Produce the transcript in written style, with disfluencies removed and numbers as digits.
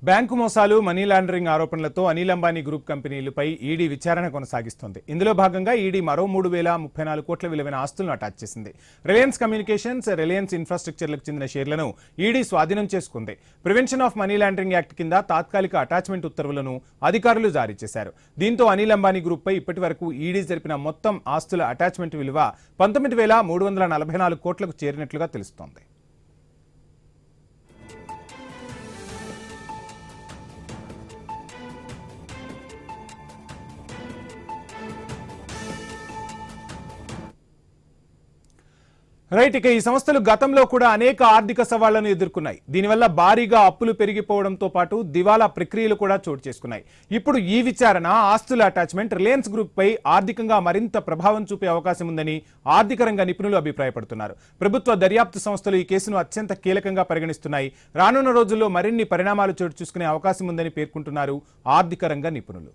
Bank మోసాలు, money laundering ఆరోపణలతో Anil Ambani group కంపెనీలపై ఈడీ విచారణ కొనసాగిస్తోంది. ఇందులో భాగంగా ఈడీ మరో 3,034 కోట్ల విలువైన ఆస్తులను అటాచ్ చేసింది. రిలయన్స్ కమ్యూనికేషన్స్, రిలయన్స్ ఇన్ఫ్రాస్ట్రక్చర్లకు చెందిన షేర్లను ఈడీ స్వాధీనం చేసుకుంది. Prevention of money laundering act కింద తాత్కాలిక అటాచ్మెంట్ ఉత్తర్వులను అధికారులు జారీ చేశారు. దీంతో అనిల్ అంబానీ గ్రూప్పై ఇప్పటి వరకు ఈడీ జరిపిన మొత్తం ఆస్తుల అటాచ్మెంట్ విలువ 19,344 కోట్లకు చేరినట్లుగా తెలుస్తోంది. ఇక ఈ సంస్థలు గతంలో కూడా అనేక ఆర్థిక సవాళ్లను ఎదుర్కొన్నాయి. దీనివల్ల భారీగా అప్పులు పెరిగిపోవడంతో పాటు దివాలా ప్రక్రియలు కూడా చోటు చేసుకున్నాయి. ఇప్పుడు ఈ విచారణ, ఆస్తుల అటాచ్మెంట్ రిలయన్స్ గ్రూప్ పై ఆర్థికంగా మరింత ప్రభావం చూపే అవకాశం ఉందని ఆర్థిక రంగ నిపుణులు అభిప్రాయపడుతున్నారు. ప్రభుత్వ దర్యాప్తు సంస్థలు ఈ కేసును అత్యంత కీలకంగా పరిగణిస్తున్నాయి. రానున్న రోజుల్లో మరిన్ని పరిణామాలు చోటు చేసుకునే అవకాశం ఉందని పేర్కొంటున్నారు ఆర్థిక రంగ నిపుణులు.